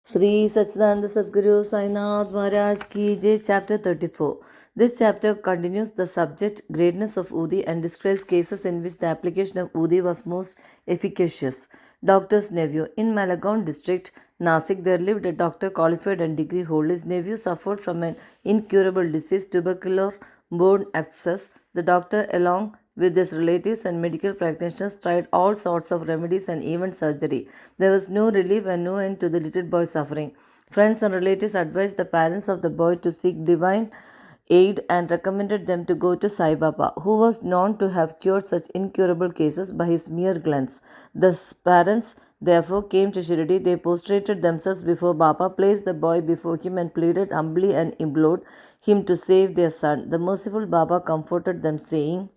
Sri Satchidananda Sadguru Sainath Maharaj Ki Jai, Chapter 34. This chapter continues the subject greatness of Udi and describes cases in which the application of Udi was most efficacious. Doctor's nephew. In Malagon district, Nasik, there lived a doctor qualified and degree holder. His nephew suffered from an incurable disease, tubercular bone abscess. The doctor, along with his relatives and medical practitioners, tried all sorts of remedies and even surgery. There was no relief and no end to the little boy's suffering. Friends and relatives advised the parents of the boy to seek divine aid and recommended them to go to Sai Baba, who was known to have cured such incurable cases by his mere glance. The parents therefore came to Shirdi. They prostrated themselves before Baba, placed the boy before him, and pleaded humbly and implored him to save their son. The merciful Baba comforted them, saying,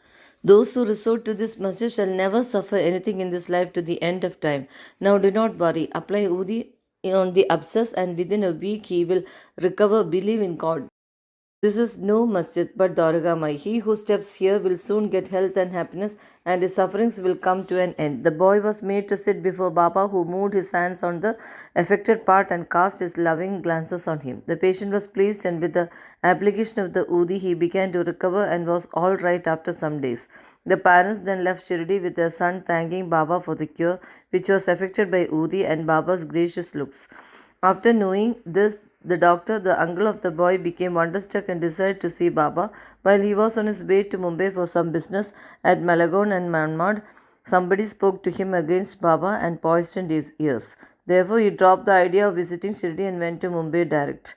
"Those who resort to this masjid shall never suffer anything in this life to the end of time. Now do not worry. Apply Udi on the abscess, and within a week he will recover. Believe in God. This is no masjid but Dwargamai. He who steps here will soon get health and happiness, and his sufferings will come to an end." The boy was made to sit before Baba, who moved his hands on the affected part and cast his loving glances on him. The patient was pleased, and with the application of the Udi, he began to recover and was all right after some days. The parents then left Shirdi with their son, thanking Baba for the cure, which was effected by Udi and Baba's gracious looks. After knowing this, the doctor, the uncle of the boy, became wonderstruck and desired to see Baba. While he was on his way to Mumbai for some business at Malagon and Manmad, somebody spoke to him against Baba and poisoned his ears. Therefore, he dropped the idea of visiting Shirdi and went to Mumbai direct.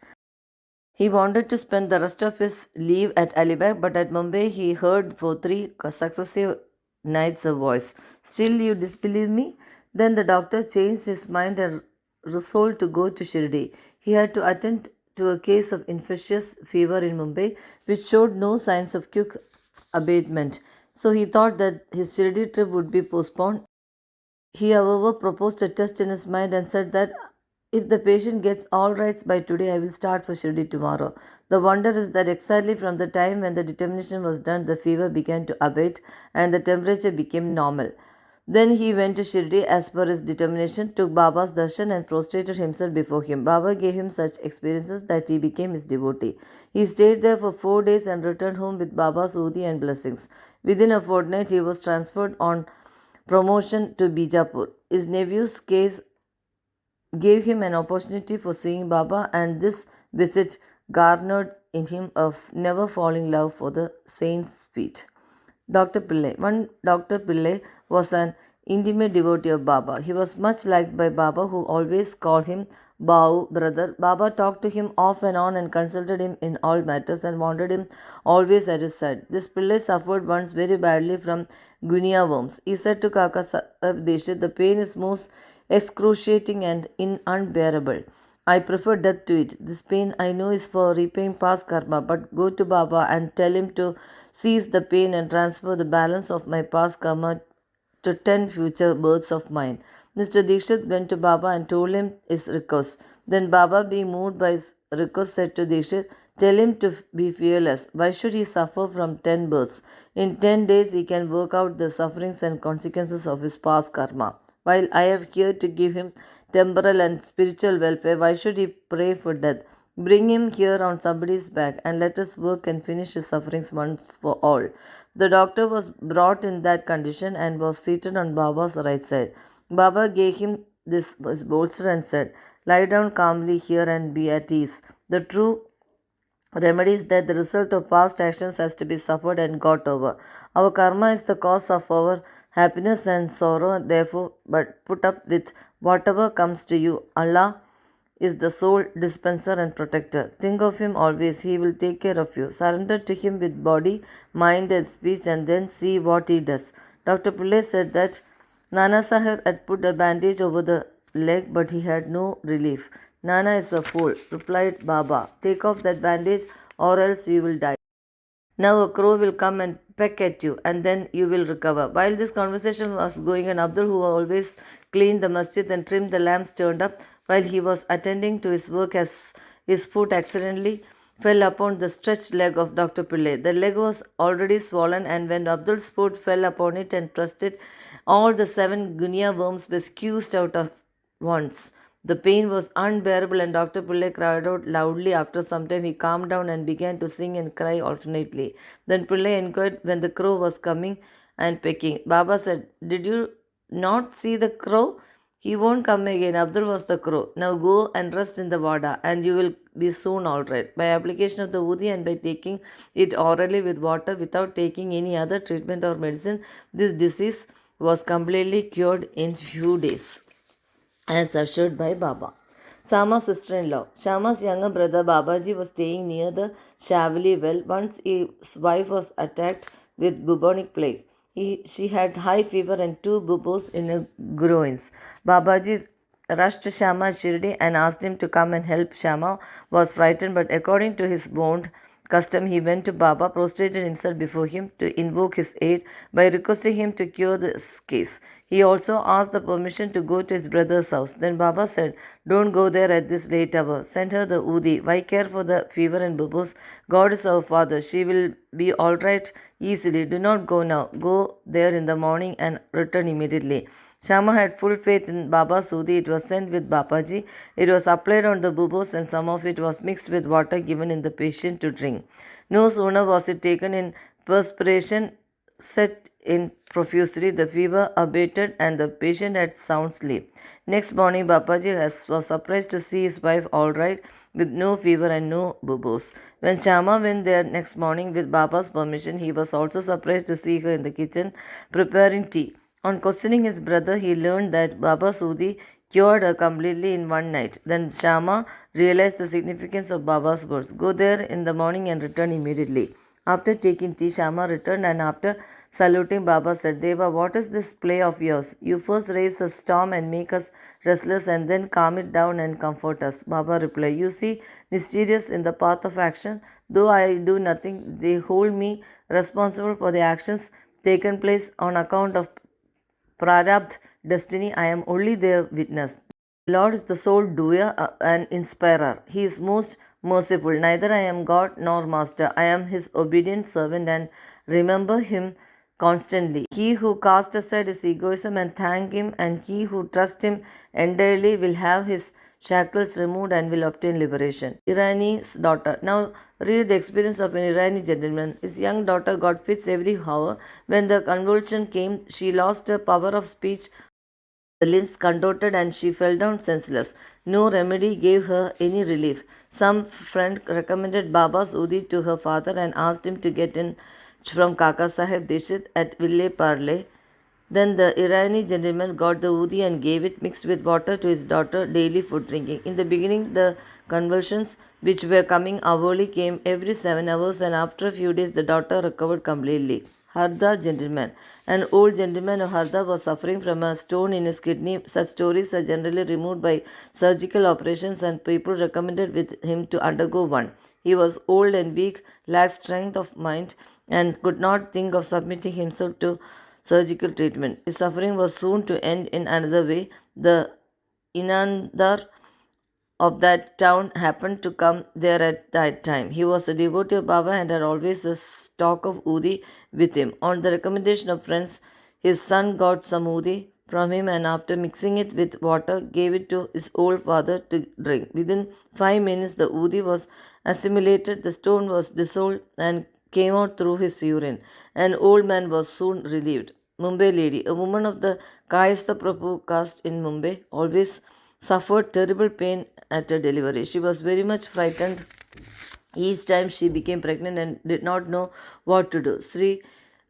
He wanted to spend the rest of his leave at Alibag, but at Mumbai he heard for 3 successive nights a voice. "Still you disbelieve me?" Then the doctor changed his mind and resolved to go to Shirdi. He had to attend to a case of infectious fever in Mumbai, which showed no signs of quick abatement. So he thought that his Shirdi trip would be postponed. He, however, proposed a test in his mind and said that if the patient gets all right by today, I will start for Shirdi tomorrow. The wonder is that exactly from the time when the determination was done, the fever began to abate and the temperature became normal. Then he went to Shirdi as per his determination, took Baba's darshan and prostrated himself before him. Baba gave him such experiences that he became his devotee. He stayed there for 4 days and returned home with Baba's udi and blessings. Within a fortnight, he was transferred on promotion to Bijapur. His nephew's case gave him an opportunity for seeing Baba, and this visit garnered in him a never falling love for the saint's feet. Dr. Pillai. One Dr. Pillai was an intimate devotee of Baba. He was much liked by Baba, who always called him Bau, brother. Baba talked to him off and on and consulted him in all matters and wanted him always at his side. This Pillai suffered once very badly from guinea worms. He said to Kaka Sahib Deshit, "The pain is most excruciating and unbearable. I prefer death to it. This pain I know is for repaying past karma, but go to Baba and tell him to cease the pain and transfer the balance of my past karma to 10 future births of mine." Mr. Dikshit went to Baba and told him his request. Then Baba, being moved by his request, said to Dikshit, "Tell him to be fearless. Why should he suffer from 10 births? In 10 days he can work out the sufferings and consequences of his past karma. While I have here to give him temporal and spiritual welfare, why should he pray for death? Bring him here on somebody's back and let us work and finish his sufferings once for all." The doctor was brought in that condition and was seated on Baba's right side. Baba gave him his bolster and said, "Lie down calmly here and be at ease. The true remedy is that the result of past actions has to be suffered and got over. Our karma is the cause of our happiness and sorrow, therefore, but put up with whatever comes to you. Allah is the sole dispenser and protector. Think of him always. He will take care of you. Surrender to him with body, mind, and speech, and then see what he does." Dr. Pillai said that Nana Sahib had put a bandage over the leg, but he had no relief. "Nana is a fool," replied Baba. "Take off that bandage, or else you will die. Now a crow will come and peck at you, and then you will recover." While this conversation was going on, Abdul, who always cleaned the masjid and trimmed the lamps, turned up. While he was attending to his work, as his foot accidentally fell upon the stretched leg of Dr. Pillai. The leg was already swollen, and when Abdul's foot fell upon it and pressed it, all the 7 guinea worms were squeezed out at once. The pain was unbearable, and Dr. Pillai cried out loudly. After some time, he calmed down and began to sing and cry alternately. Then Pillai inquired when the crow was coming and pecking. Baba said, "Did you not see the crow? He won't come again." Abdul was the crow. "Now go and rest in the vada, and you will be soon all right." By application of the Udi and by taking it orally with water without taking any other treatment or medicine, this disease was completely cured in few days, as assured by Baba. Shama's sister-in-law. Shama's younger brother Babaji was staying near the Shavali well. Once his wife was attacked with bubonic plague. She had high fever and 2 buboes in her groins. Babaji rushed Shama Shirdi and asked him to come and help. Shama was frightened, but according to his bond custom, he went to Baba, prostrated himself before him to invoke his aid by requesting him to cure this case. He also asked the permission to go to his brother's house. Then Baba said, "Don't go there at this late hour. Send her the Udi. Why care for the fever and bubos? God is our father. She will be all right easily. Do not go now. Go there in the morning and return immediately." Shama had full faith in Baba's Udi. It was sent with Babaji. It was applied on the bubos, and some of it was mixed with water given in the patient to drink. No sooner was it taken in, perspiration set in profusely, the fever abated, and the patient had sound sleep. Next morning, Babaji was surprised to see his wife all right, with no fever and no bubos. When Shama went there next morning with Baba's permission, he was also surprised to see her in the kitchen preparing tea. On questioning his brother, he learned that Baba Sudi cured her completely in one night. Then Shama realized the significance of Baba's words. "Go there in the morning and return immediately." After taking tea, Shama returned, and after saluting Baba said, "Deva, what is this play of yours? You first raise a storm and make us restless, and then calm it down and comfort us." Baba replied, "You see, mysterious in the path of action. Though I do nothing, they hold me responsible for the actions taken place on account of Prarabdh destiny. I am only their witness. The Lord is the sole doer and inspirer. He is most merciful. Neither I am God nor master. I am his obedient servant and remember him constantly. He who casts aside his egoism and thank him, and he who trusts him entirely, will have his shackles removed and will obtain liberation." Irani's daughter. Now read the experience of an Irani gentleman. His young daughter got fits every hour. When the convulsion came, she lost her power of speech, the limbs contorted, and she fell down senseless. No remedy gave her any relief. Some friend recommended Baba's Udi to her father and asked him to get in from Kaka Sahib Dishit at Ville Parle. Then the Irani gentleman got the Udi and gave it mixed with water to his daughter daily for drinking. In the beginning, the convulsions, which were coming hourly, came every 7 hours, and after a few days the daughter recovered completely. Harda gentleman. An old gentleman of Harda was suffering from a stone in his kidney. Such stories are generally removed by surgical operations, and people recommended with him to undergo one. He was old and weak, lacked strength of mind, and could not think of submitting himself to surgical treatment. His suffering was soon to end in another way. The Inandar of that town happened to come there at that time. He was a devotee of Baba and had always a stock of Udi with him. On the recommendation of friends, his son got some Udi from him, and after mixing it with water, gave it to his old father to drink. Within 5 minutes, the Udi was assimilated, the stone was dissolved, and came out through his urine. An old man was soon relieved. Mumbai lady, a woman of the Kayastha Prabhu caste in Mumbai, always suffered terrible pain at her delivery. She was very much frightened each time she became pregnant and did not know what to do. Sri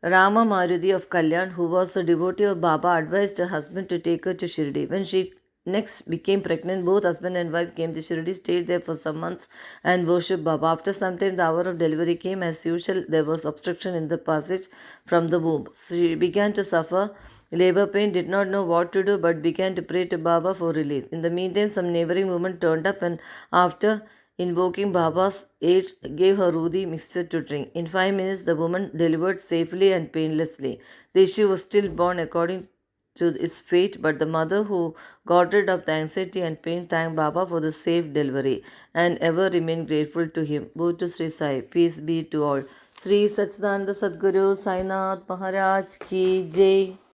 Rama Marudi of Kalyan, who was a devotee of Baba, advised her husband to take her to Shirdi. When she next became pregnant, both husband and wife came to Shirdi, stayed there for some months, and worshipped Baba. After some time, the hour of delivery came. As usual, there was obstruction in the passage from the womb. She began to suffer labor pain, did not know what to do, but began to pray to Baba for relief. In the meantime, some neighboring woman turned up, and after invoking Baba's aid, gave her Rudi mixture to drink. In 5 minutes, the woman delivered safely and painlessly. The issue was still born according to its fate, but the mother, who got rid of the anxiety and pain, thanked Baba for the safe delivery and ever remained grateful to him. Both to Sri Sai. Peace be to all. Sri Satchidananda Sadguru Sainath Maharaj Ki Jai.